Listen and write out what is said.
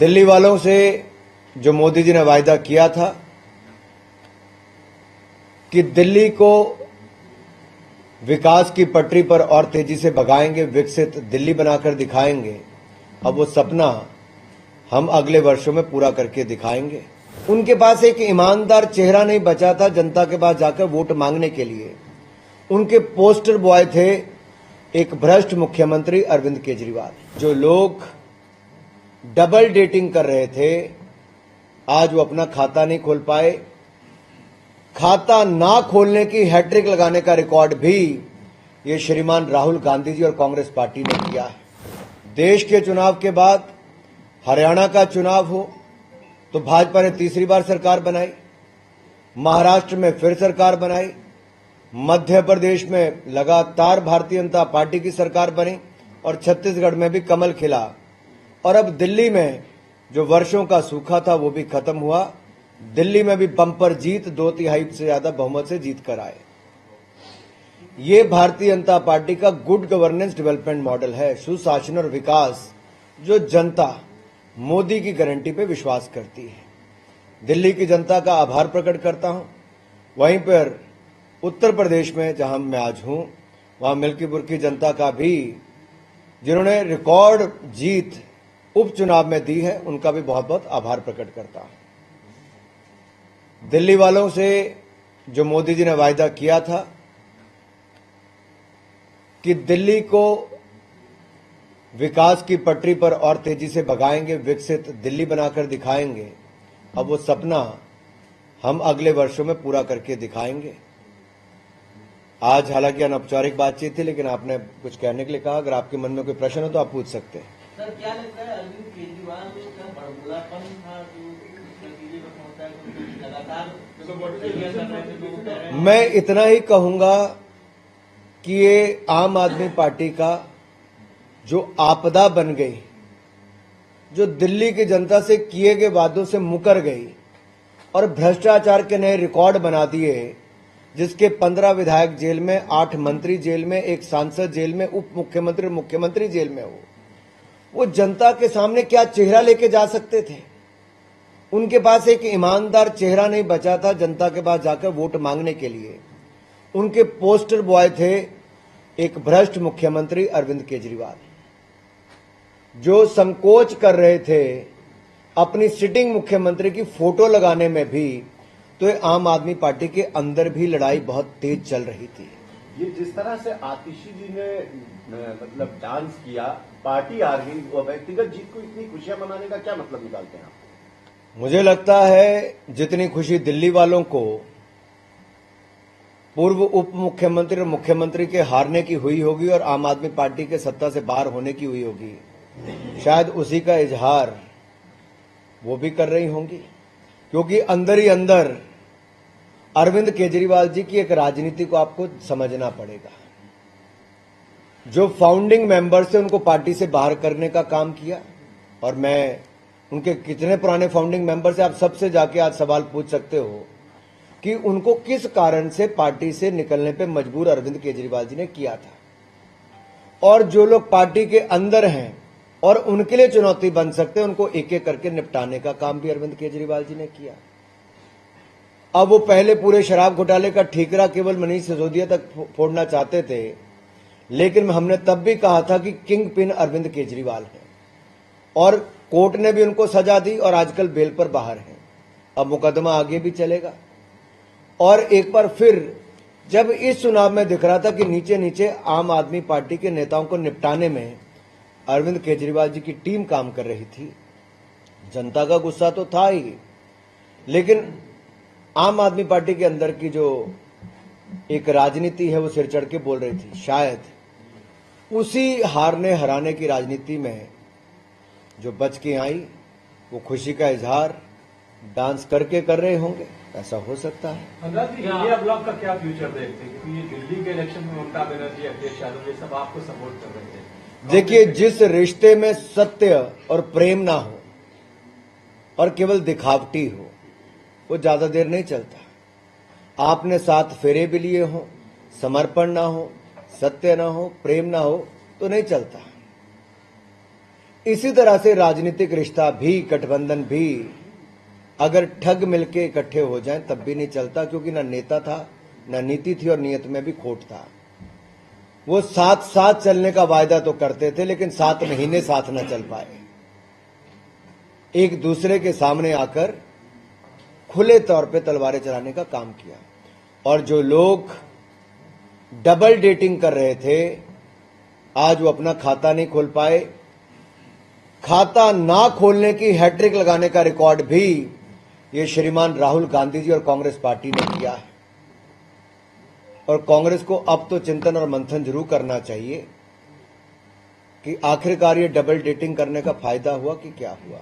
दिल्ली वालों से जो मोदी जी ने वायदा किया था कि दिल्ली को विकास की पटरी पर और तेजी से भगाएंगे, विकसित दिल्ली बनाकर दिखाएंगे, अब वो सपना हम अगले वर्षों में पूरा करके दिखाएंगे। उनके पास एक ईमानदार चेहरा नहीं बचा था जनता के पास जाकर वोट मांगने के लिए। उनके पोस्टर बॉय थे एक भ्रष्ट मुख्यमंत्री अरविंद केजरीवाल। जो लोग डबल डेटिंग कर रहे थे, आज वो अपना खाता नहीं खोल पाए। खाता ना खोलने की हैट्रिक लगाने का रिकॉर्ड भी ये श्रीमान राहुल गांधी जी और कांग्रेस पार्टी ने किया है। देश के चुनाव के बाद हरियाणा का चुनाव हो तो भाजपा ने तीसरी बार सरकार बनाई, महाराष्ट्र में फिर सरकार बनाई, मध्य प्रदेश में लगातार भारतीय जनता पार्टी की सरकार बनी और छत्तीसगढ़ में भी कमल खिला, और अब दिल्ली में जो वर्षों का सूखा था वो भी खत्म हुआ। दिल्ली में भी बम्पर जीत, 2/3 से ज्यादा बहुमत से जीत कर आए। ये भारतीय जनता पार्टी का गुड गवर्नेंस डेवलपमेंट मॉडल है, सुशासन और विकास, जो जनता मोदी की गारंटी पे विश्वास करती है। दिल्ली की जनता का आभार प्रकट करता हूं। वहीं पर उत्तर प्रदेश में जहां मैं आज हूं, वहां मिल्कीपुर की जनता का भी, जिन्होंने रिकॉर्ड जीत उपचुनाव में दी है, उनका भी बहुत बहुत आभार प्रकट करता हूं। दिल्ली वालों से जो मोदी जी ने वायदा किया था कि दिल्ली को विकास की पटरी पर और तेजी से भगाएंगे, विकसित दिल्ली बनाकर दिखाएंगे, अब वो सपना हम अगले वर्षों में पूरा करके दिखाएंगे। आज हालांकि अनौपचारिक बातचीत थी, लेकिन आपने कुछ कहने के लिए कहा। अगर आपके मन में कोई प्रश्न हो तो आप पूछ सकते हैं। सर, क्या लगता है अरविंद केजरीवाल का बड़बोलापन था जो नतीजे में पहुंचा है, लगातार मैं इतना ही कहूंगा कि ये आम आदमी पार्टी का जो आपदा बन गई, जो दिल्ली की जनता से किए गए वादों से मुकर गई और भ्रष्टाचार के नए रिकॉर्ड बना दिए, जिसके 15 विधायक जेल में, 8 मंत्री जेल में, 1 सांसद जेल में, उप मुख्यमंत्री और मुख्यमंत्री जेल में हो, वो जनता के सामने क्या चेहरा लेके जा सकते थे? उनके पास एक ईमानदार चेहरा नहीं बचा था जनता के पास जाकर वोट मांगने के लिए। उनके पोस्टर बॉय थे एक भ्रष्ट मुख्यमंत्री अरविंद केजरीवाल, जो संकोच कर रहे थे अपनी सिटिंग मुख्यमंत्री की फोटो लगाने में भी। तो ये आम आदमी पार्टी के अंदर भी लड़ाई बहुत तेज चल रही थी। ये जिस तरह से आतिशी जी ने मतलब डांस किया, पार्टी हार गई, वो व्यक्तिगत जीत को इतनी खुशियां मनाने का क्या मतलब निकालते हैं आप? मुझे लगता है जितनी खुशी दिल्ली वालों को पूर्व उप मुख्यमंत्री और मुख्यमंत्री के हारने की हुई होगी और आम आदमी पार्टी के सत्ता से बाहर होने की हुई होगी, शायद उसी का इजहार वो भी कर रही होंगी। क्योंकि अंदर ही अंदर अरविंद केजरीवाल जी की एक राजनीति को आपको समझना पड़ेगा। जो फाउंडिंग मेंबर से उनको पार्टी से बाहर करने का काम किया, और मैं उनके कितने पुराने फाउंडिंग मेंबर से आप सबसे जाके आज सवाल पूछ सकते हो कि उनको किस कारण से पार्टी से निकलने पे मजबूर अरविंद केजरीवाल जी ने किया था। और जो लोग पार्टी के अंदर हैं और उनके लिए चुनौती बन सकते हैं, उनको एक एक करके निपटाने का काम भी अरविंद केजरीवाल जी ने किया। अब वो पहले पूरे शराब घोटाले का ठीकरा केवल मनीष सिसोदिया तक फोड़ना चाहते थे, लेकिन हमने तब भी कहा था कि किंग पिन अरविंद केजरीवाल है, और कोर्ट ने भी उनको सजा दी और आजकल बेल पर बाहर हैं। अब मुकदमा आगे भी चलेगा। और एक बार फिर जब इस चुनाव में दिख रहा था कि नीचे नीचे आम आदमी पार्टी के नेताओं को निपटाने में अरविंद केजरीवाल जी की टीम काम कर रही थी, जनता का गुस्सा तो था ही, लेकिन आम आदमी पार्टी के अंदर की जो एक राजनीति है वो सिर चढ़ के बोल रही थी। शायद उसी हारने हराने की राजनीति में जो बच के आई, वो खुशी का इजहार डांस करके कर रहे होंगे, ऐसा हो सकता है। अनुराग जी, इंडिया ब्लॉक का क्या फ्यूचर देखते हैं? क्योंकि ये दिल्ली के इलेक्शन में ममता बनर्जी, अखिलेश यादव ये सब आपको सपोर्ट कर रहे थे। देखिए, जिस रिश्ते में सत्य और प्रेम ना हो और केवल दिखावटी हो, वो ज्यादा देर नहीं चलता। आपने 7 फेरे भी लिए हो, समर्पण ना हो, सत्य ना हो, प्रेम ना हो, तो नहीं चलता। इसी तरह से राजनीतिक रिश्ता भी, गठबंधन भी अगर ठग मिलके इकट्ठे हो जाएं तब भी नहीं चलता, क्योंकि ना नेता था, ना नीति थी और नियत में भी खोट था। वो साथ साथ चलने का वायदा तो करते थे, लेकिन 7 महीने साथ न चल पाए। एक दूसरे के सामने आकर खुले तौर पे तलवारें चलाने का काम किया। और जो लोग डबल डेटिंग कर रहे थे, आज वो अपना खाता नहीं खोल पाए। खाता ना खोलने की हैट्रिक लगाने का रिकॉर्ड भी ये श्रीमान राहुल गांधी जी और कांग्रेस पार्टी ने किया है। और कांग्रेस को अब तो चिंतन और मंथन जरूर करना चाहिए कि आखिरकार ये डबल डेटिंग करने का फायदा हुआ कि क्या हुआ।